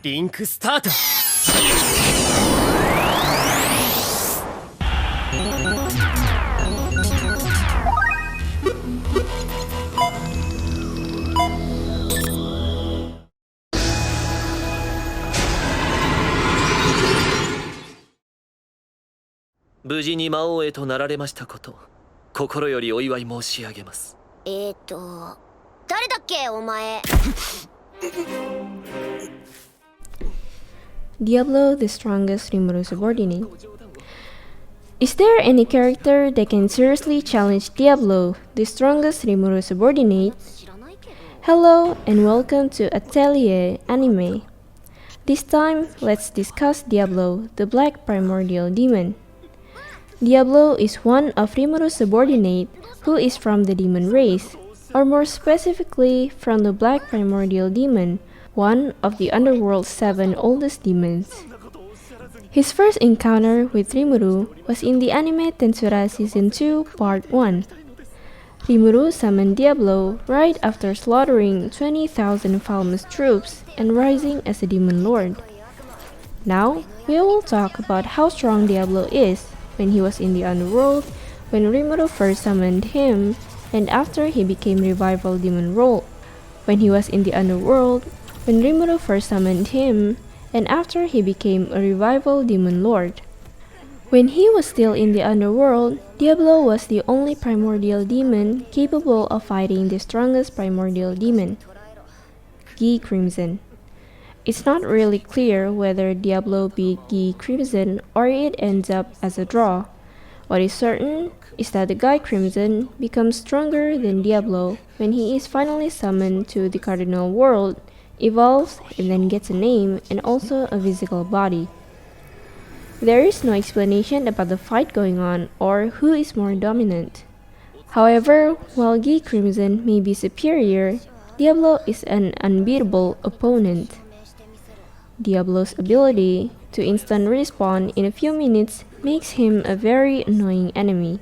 リンクスタート。無事に魔王へとなられましたこと、心よりお祝い申し上げます。誰だっけお前。Diablo, the strongest Rimuru Subordinate. Is there any character that can seriously challenge Diablo, the strongest Rimuru Subordinate? Hello and welcome to Atelier Anime. This time, let's discuss Diablo, the Black Primordial Demon. Diablo is one of Rimuru Subordinate who is from the demon race, or more specifically from the Black Primordial Demon, one of the Underworld's 7 oldest demons. His first encounter with Rimuru was in the anime Tensura Season 2 Part 1. Rimuru summoned Diablo right after slaughtering 20,000 Falmus troops and rising as a demon lord. Now, we will talk about how strong Diablo is when he was in the Underworld, when Rimuru first summoned him, and after he became Revival Demon Role. When he was in the Underworld, when Rimuru first summoned him, and after he became a Revival Demon Lord. When he was still in the Underworld, Diablo was the only Primordial Demon capable of fighting the strongest Primordial Demon, Gi Crimson. It's not really clear whether Diablo beat Gi Crimson or it ends up as a draw. What is certain is that the Gi Crimson becomes stronger than Diablo when he is finally summoned to the Cardinal World, evolves, and then gets a name and also a physical body. There is no explanation about the fight going on or who is more dominant. However, while Gi Crimson may be superior, Diablo is an unbeatable opponent. Diablo's ability to instant respawn in a few minutes makes him a very annoying enemy.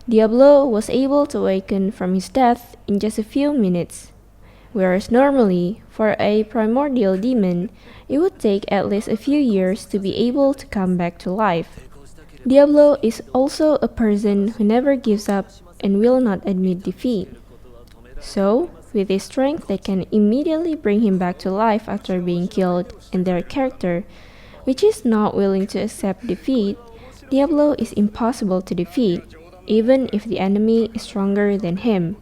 Diablo was able to awaken from his death in just a few minutes, whereas normally, for a primordial demon, it would take at least a few years to be able to come back to life. Diablo is also a person who never gives up and will not admit defeat. So, with a strength that can immediately bring him back to life after being killed, and their character, which is not willing to accept defeat, Diablo is impossible to defeat, even if the enemy is stronger than him.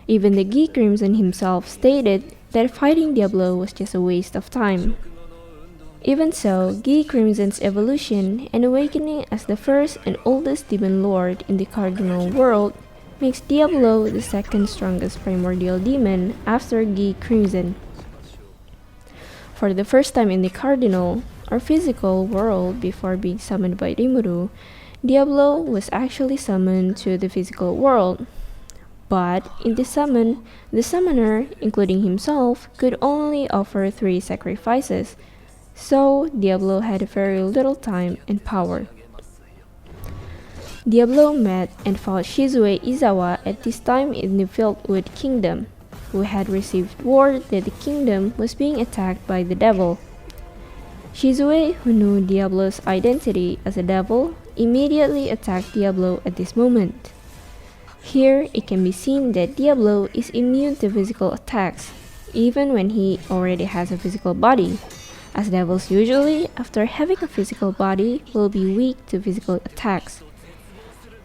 Even the Gi Crimson himself stated that fighting Diablo was just a waste of time. Even so, Gi Crimson's evolution and awakening as the first and oldest demon lord in the Cardinal World makes Diablo the second strongest primordial demon after Gi Crimson. For the first time in the Cardinal, or physical world before being summoned by Rimuru, Diablo was actually summoned to the physical world. But in the summon, the summoner, including himself, could only offer 3 sacrifices, so Diablo had very little time and power. Diablo met and fought Shizue Izawa at this time in the Fieldwood Kingdom, who had received word that the kingdom was being attacked by the devil. Shizue, who knew Diablo's identity as a devil, immediately attacked Diablo at this moment. Here, it can be seen that Diablo is immune to physical attacks, even when he already has a physical body, as devils usually, after having a physical body, will be weak to physical attacks.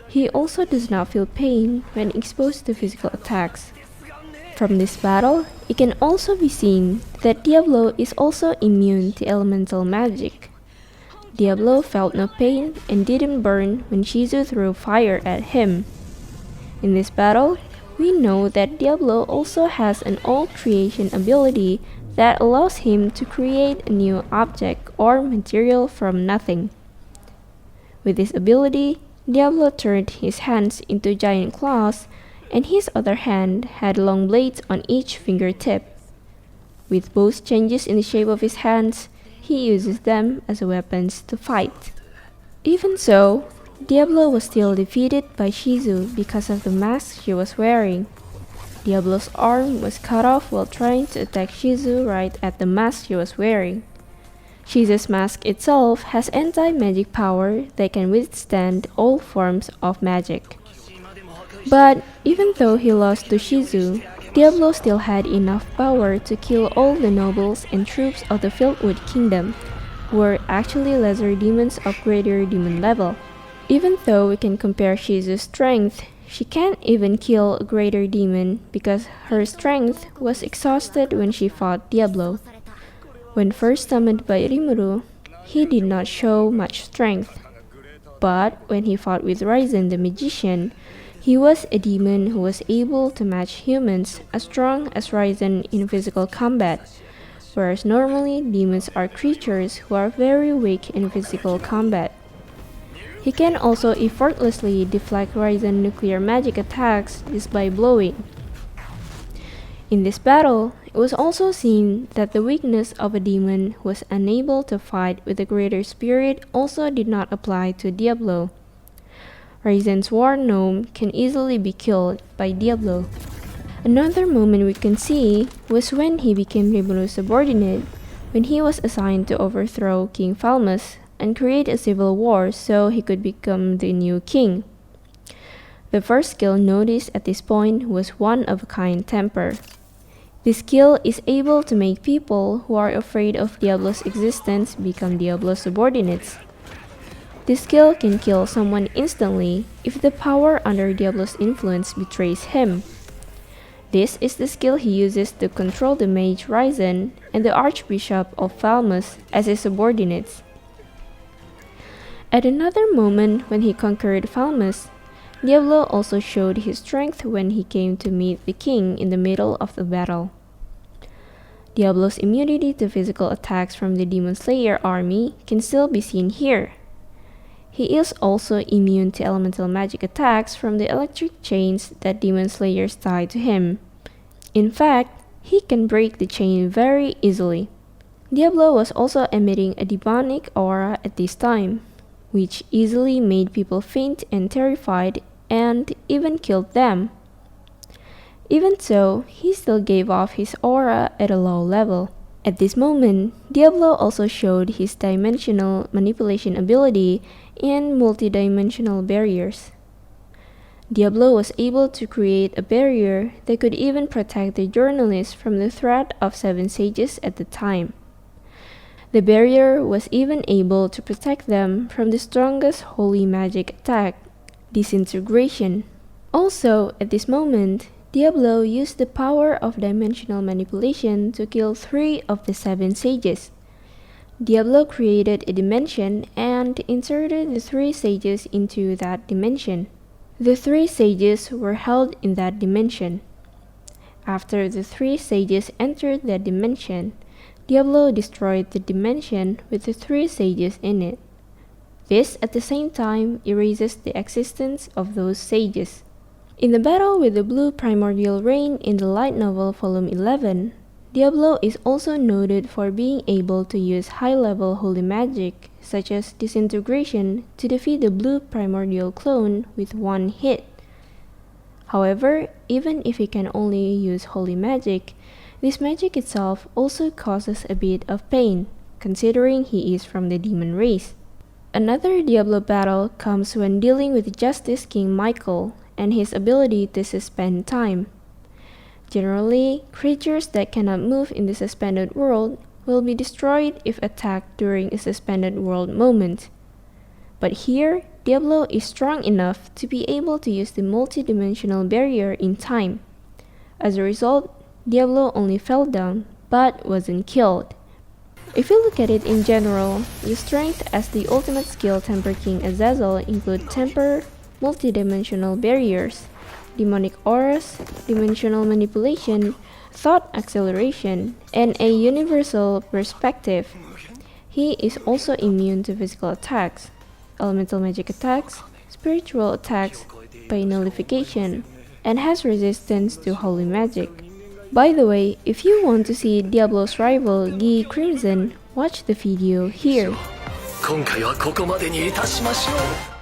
He also does not feel pain when exposed to physical attacks. From this battle, it can also be seen that Diablo is also immune to elemental magic. Diablo felt no pain and didn't burn when Shizu threw fire at him. In this battle, we know that Diablo also has an old creation ability that allows him to create a new object or material from nothing. With this ability, Diablo turned his hands into giant claws, and his other hand had long blades on each fingertip. With both changes in the shape of his hands, he uses them as weapons to fight. Even so, Diablo was still defeated by Shizu because of the mask she was wearing. Diablo's arm was cut off while trying to attack Shizu right at the mask she was wearing. Shizu's mask itself has anti-magic power that can withstand all forms of magic. But even though he lost to Shizu, Diablo still had enough power to kill all the nobles and troops of the Fieldwood Kingdom, who were actually lesser demons of greater demon level. Even though we can compare Shizu's strength, she can't even kill a greater demon because her strength was exhausted when she fought Diablo. When first summoned by Rimuru, he did not show much strength. But when he fought with Ryzen the Magician, he was a demon who was able to match humans as strong as Ryzen in physical combat, whereas normally demons are creatures who are very weak in physical combat. He can also effortlessly deflect Ryzen nuclear magic attacks just by blowing. In this battle, it was also seen that the weakness of a demon who was unable to fight with a greater spirit also did not apply to Diablo. Ryzen's War Gnome can easily be killed by Diablo. Another moment we can see was when he became Rimuru Subordinate, when he was assigned to overthrow King Falmus and create a civil war so he could become the new king. The first skill noticed at this point was one-of-a-kind temper. This skill is able to make people who are afraid of Diablo's existence become Diablo subordinates. This skill can kill someone instantly if the power under Diablo's influence betrays him. This is the skill he uses to control the mage Ryzen and the Archbishop of Falmus as his subordinates. At another moment when he conquered Falmus, Diablo also showed his strength when he came to meet the king in the middle of the battle. Diablo's immunity to physical attacks from the Demon Slayer army can still be seen here. He is also immune to elemental magic attacks from the electric chains that Demon Slayers tie to him. In fact, he can break the chain very easily. Diablo was also emitting a demonic aura at this time, which easily made people faint and terrified and even killed them. Even so, he still gave off his aura at a low level. At this moment, Diablo also showed his dimensional manipulation ability and multidimensional barriers. Diablo was able to create a barrier that could even protect the journalists from the threat of 7 sages at the time. The barrier was even able to protect them from the strongest holy magic attack, disintegration. Also, at this moment, Diablo used the power of dimensional manipulation to kill 3 of the 7 sages. Diablo created a dimension and inserted the 3 sages into that dimension. The 3 sages were held in that dimension. After the 3 sages entered that dimension, Diablo destroyed the dimension with the 3 sages in it. This at the same time erases the existence of those sages. In the battle with the Blue Primordial Rain in the light novel Volume 11, Diablo is also noted for being able to use high-level holy magic, such as disintegration, to defeat the Blue Primordial clone with one hit. However, even if he can only use holy magic, this magic itself also causes a bit of pain, considering he is from the demon race. Another Diablo battle comes when dealing with Justice King Michael and his ability to suspend time. Generally, creatures that cannot move in the suspended world will be destroyed if attacked during a suspended world moment. But here, Diablo is strong enough to be able to use the multi-dimensional barrier in time. As a result, Diablo only fell down, but wasn't killed. If you look at it in general, the strength as the ultimate skill Temper King Azazel include Temper, multi-dimensional barriers, demonic auras, dimensional manipulation, thought acceleration, and a universal perspective. He is also immune to physical attacks, elemental magic attacks, spiritual attacks by nullification, and has resistance to holy magic. By the way, if you want to see Diablo's rival Guy Crimson, watch the video here. 今回はここまでにいたしましょう。